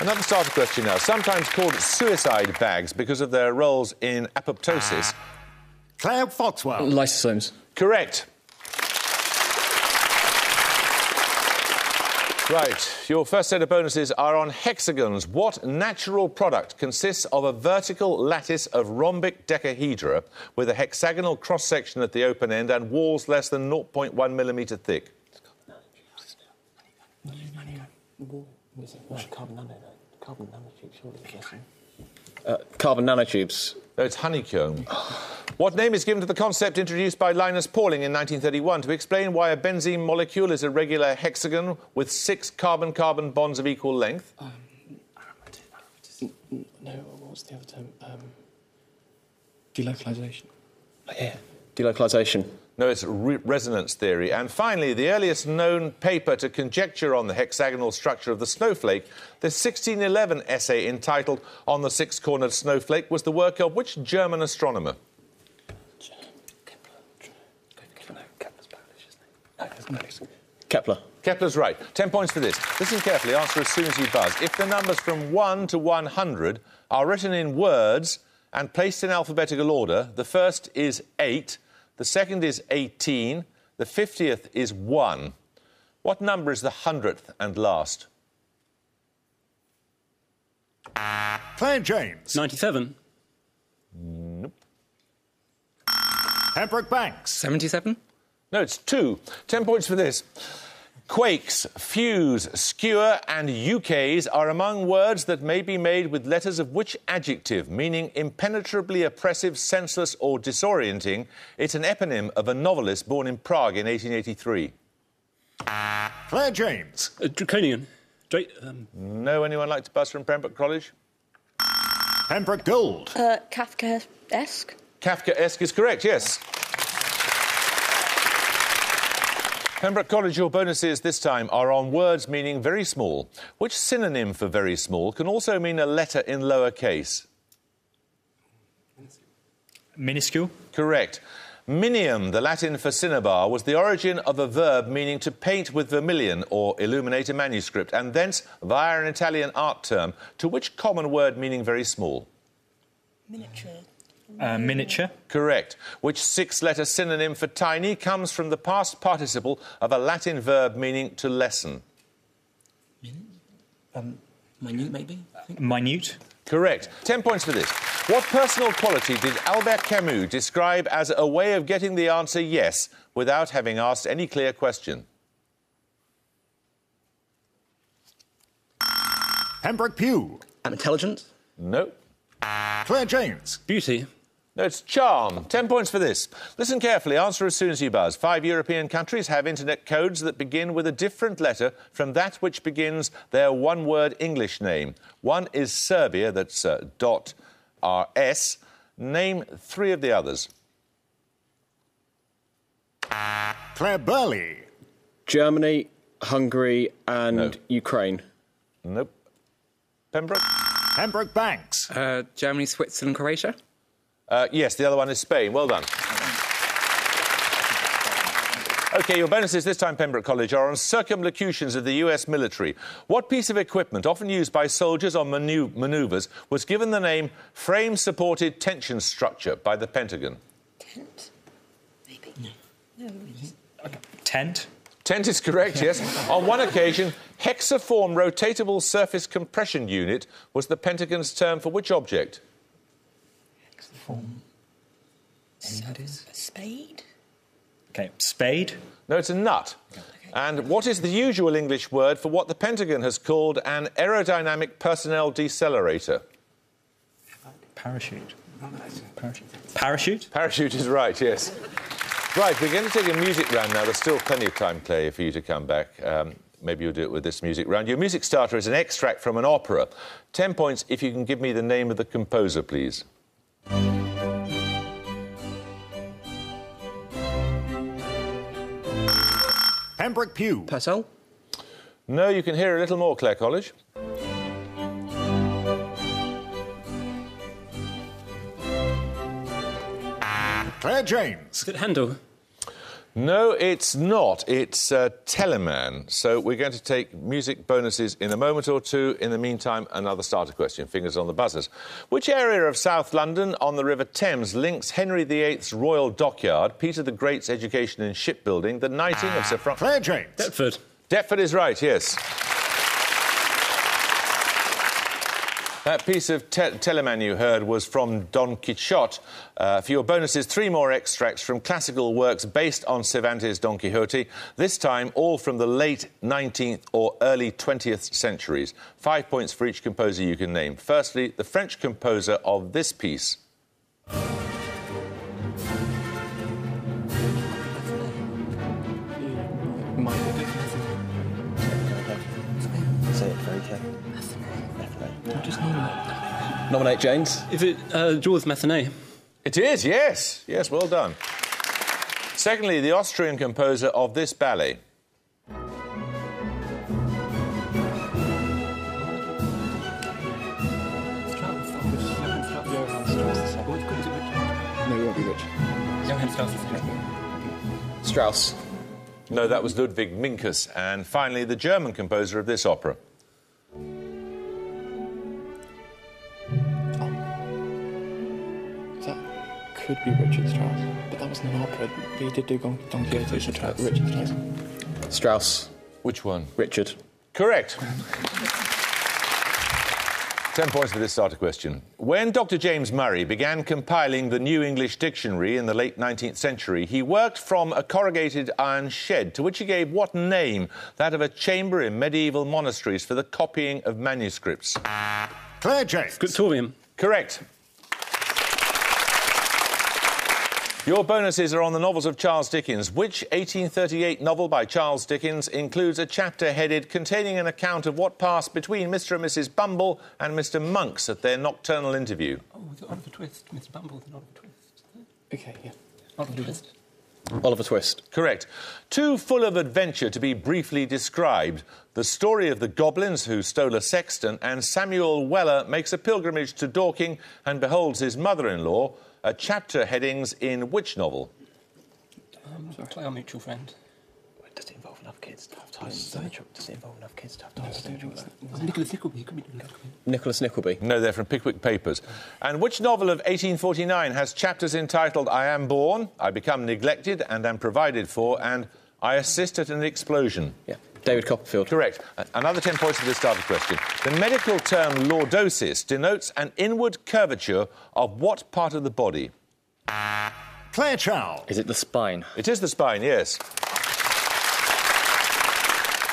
Another starter question now. Sometimes called suicide bags because of their roles in apoptosis. Clare Foxwell. Lysosomes. Correct. Right, your first set of bonuses are on hexagons. What natural product consists of a vertical lattice of rhombic decahedra with a hexagonal cross-section at the open end and walls less than 0.1 millimetre thick? Carbon nanotubes. No, it's honeycomb. What name is given to the concept introduced by Linus Pauling in 1931 to explain why a benzene molecule is a regular hexagon with 6 carbon-carbon bonds of equal length? No, what's the other term? Delocalization. Oh, yeah, delocalization. No, it's resonance theory. And finally, the earliest known paper to conjecture on the hexagonal structure of the snowflake, the 1611 essay entitled On the Six-Cornered Snowflake, was the work of which German astronomer? Kepler. Kepler's right. 10 points for this. Listen carefully, answer as soon as you buzz. If the numbers from 1 to 100 are written in words and placed in alphabetical order, the first is 8, the second is 18, the 50th is 1. What number is the 100th and last? Claire James. 97. Nope. Pembroke Banks. 77. No, it's 2. 10 points for this. Quakes, fuse, skewer and UKs are among words that may be made with letters of which adjective, meaning impenetrably oppressive, senseless or disorienting? It's an eponym of a novelist born in Prague in 1883. Claire James. Draconian. No, anyone like to buzz from Pembroke College? Pembroke Gold. Kafkaesque. Kafkaesque is correct, yes. Pembroke College, your bonuses this time are on words meaning very small. Which synonym for very small can also mean a letter in lower case? Minuscule. Correct. Minium, the Latin for cinnabar, was the origin of a verb meaning to paint with vermilion or illuminate a manuscript, and thence, via an Italian art term, to which common word meaning very small? Miniature. Miniature. Correct. Which 6-letter synonym for tiny comes from the past participle of a Latin verb meaning to lessen? Minute, maybe? Minute. Correct. 10 points for this. What personal quality did Albert Camus describe as a way of getting the answer yes without having asked any clear question? Pembroke Pugh. Intelligence? No. Claire James. Beauty? No, it's charm. 10 points for this. Listen carefully, answer as soon as you buzz. 5 European countries have internet codes that begin with a different letter from that which begins their one-word English name. One is Serbia, that's .rs. Name 3 of the others. Claire Burley. Germany, Hungary and Ukraine. Nope. Pembroke? Pembroke Banks. Germany, Switzerland, Croatia? Yes, the other one is Spain. Well done. OK, your bonuses this time, Pembroke College, are on circumlocutions of the US military. What piece of equipment, often used by soldiers on manoeuvres, was given the name frame-supported tension structure by the Pentagon? Tent. Maybe. No. Tent. Tent is correct, yes. On one occasion, hexaform rotatable surface compression unit was the Pentagon's term for which object? Spade? OK, spade. No, it's a nut. Okay. And what is the usual English word for what the Pentagon has called an aerodynamic personnel decelerator? Parachute. Parachute? Parachute is right, yes. Right, we're going to take a music round now. There's still plenty of time, Clay, for you to come back. Maybe you'll do it with this music round. Your music starter is an extract from an opera. 10 points if you can give me the name of the composer, please. Pembroke Pugh. Purcell? No, you can hear a little more, Clare College. Claire James. Is it Handel? No, it's not. It's Telemann. So we're going to take music bonuses in a moment or two. In the meantime, another starter question. Fingers on the buzzers. Which area of South London on the River Thames links Henry VIII's Royal Dockyard, Peter the Great's education in shipbuilding, the knighting of Sir Francis... Clare James. Deptford. Deptford is right, yes. That piece of Telemann you heard was from Don Quixote. For your bonuses, 3 more extracts from classical works based on Cervantes' Don Quixote, this time all from the late 19th or early 20th centuries. 5 points for each composer you can name. Firstly, the French composer of this piece. Say it very carefully. Just nominate. Nominate James. If it draws Mathenet. It is, yes. Yes, well done. Secondly, the Austrian composer of this ballet. No, you won't be rich. Strauss. No, that was Ludwig Minkus. And finally, the German composer of this opera. That could be Richard Strauss, but that wasn't an opera. He did do Don Quixote. Richard Strauss. Strauss. Which one? Richard. Correct. 10 points for this starter question. When Dr. James Murray began compiling the New English Dictionary in the late 19th century, he worked from a corrugated iron shed, to which he gave what name? That of a chamber in medieval monasteries for the copying of manuscripts. Clare James. Scriptorium. Correct. Your bonuses are on the novels of Charles Dickens. Which 1838 novel by Charles Dickens includes a chapter headed containing an account of what passed between Mr. and Mrs. Bumble and Mr. Monks at their nocturnal interview? Oh, the Oliver Twist. Mr. Bumble, the Oliver Twist. Okay, yeah. Oliver Twist. Oliver Twist. Correct. Too full of adventure to be briefly described. The story of the goblins who stole a sexton, and Samuel Weller makes a pilgrimage to Dorking and beholds his mother-in-law. Chapter headings in which novel? Clare, Mutual Friend. Does it involve enough kids to have time? Does it involve enough kids to have time? Nicholas Nickleby. Could be Nicholas Nickleby. No, they're from Pickwick Papers. And which novel of 1849 has chapters entitled I Am Born, I Become Neglected and Am Provided For, and I Assist at an Explosion? Yeah. David Copperfield. Correct. Another 10 points for this starter question. The medical term lordosis denotes an inward curvature of what part of the body? Clare Chow. Is it the spine? It is the spine, yes.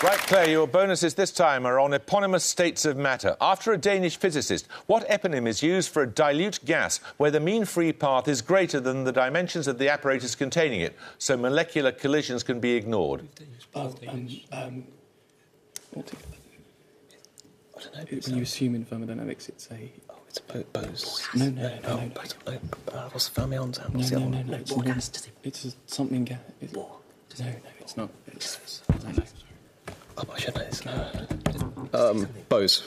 Right, Claire, your bonuses this time are on eponymous states of matter. After a Danish physicist, what eponym is used for a dilute gas where the mean free path is greater than the dimensions of the apparatus containing it, so molecular collisions can be ignored? When you assume in thermodynamics, it's a... Oh, it's a Bose. No. What's the fermions? No. It's something gas. No, it's not. Oh, I should know this. Bose.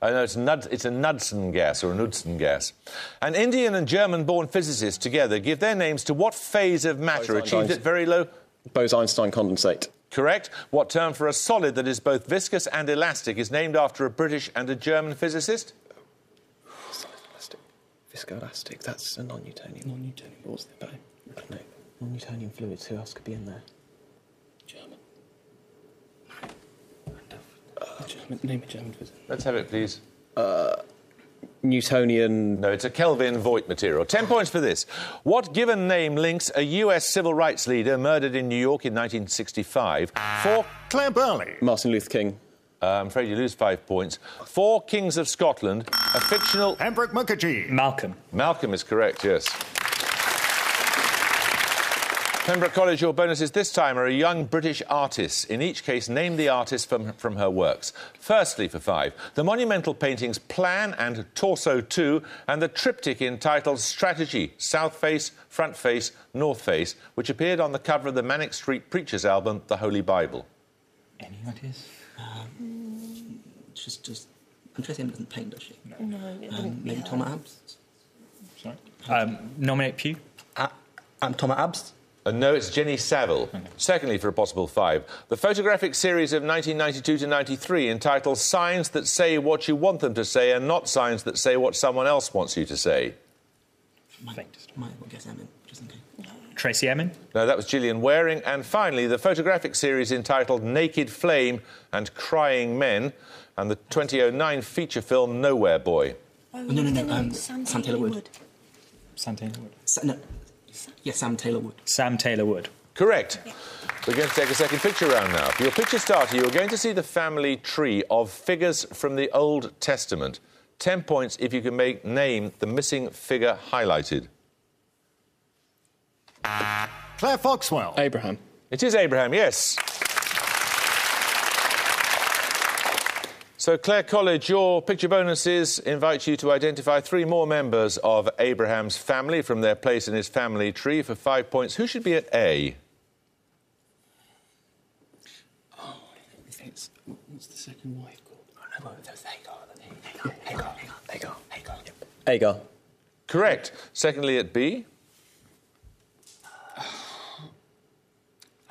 I know it's a Knudsen gas or a Knudsen gas. An Indian and German-born physicist together give their names to what phase of matter achieved at very low... Bose-Einstein condensate. Correct. What term for a solid that is both viscous and elastic is named after a British and a German physicist? Solid elastic. Viscoelastic. That's a non-Newtonian. Non-Newtonian. What was the I don't know. Non-Newtonian fluids. Who else could be in there? German. Name a German physicist. Let's have it, please. Newtonian... No, it's a Kelvin-Voigt material. 10 points for this. What given name links a US civil rights leader murdered in New York in 1965 for... Clare Burley. Martin Luther King. I'm afraid you lose 5 points. 4 Kings of Scotland, a fictional... Pembroke Mukherjee. Malcolm. Malcolm is correct, yes. Pembroke College, your bonuses this time are a young British artist. In each case, name the artist from her works. Firstly, for 5, the monumental paintings Plan and Torso 2 and the triptych entitled Strategy, South Face, Front Face, North Face, which appeared on the cover of the Manic Street Preachers album, The Holy Bible. Any ideas? Just... Andrea doesn't paint, does she? No, it wouldn't be Maybe her. Tom Abs? Sorry. Nominate Pew. Tom Abs? No, it's Jenny Saville. Okay. Secondly, for a possible 5, the photographic series of 1992 to 93 entitled Signs That Say What You Want Them to Say and Not Signs That Say What Someone Else Wants You to Say. Might guess Emin, just in case. Tracy Emin. No, that was Gillian Waring. And finally, the photographic series entitled Naked Flame and Crying Men and the 2009 feature film Nowhere Boy. No. Sam Taylor Wood. Sam Taylor Wood. Sam Taylor Wood. Sam Taylor Wood. Correct. We're going to take a second picture round now. For your picture starter, you're going to see the family tree of figures from the Old Testament. 10 points if you can name the missing figure highlighted. Claire Foxwell. Abraham. It is Abraham, yes. So, Clare College, your picture bonuses invite you to identify 3 more members of Abraham's family from their place in his family tree for 5 points. Who should be at A? Oh, it's... What's the second wife called? Oh, no, there was Hagar. Hagar. Hagar. Correct. Secondly, at B? I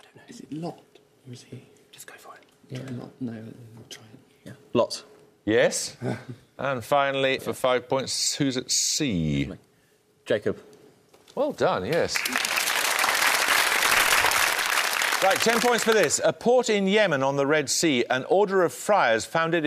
don't know. Is it Lot? Or is he... Just go for it. Yeah, Lot. No, I'll try it. Yeah. Lot. Yes. And finally, for 5 points, who's at C? Jacob. Well done, yes. Right, 10 points for this. A port in Yemen on the Red Sea, an order of friars founded in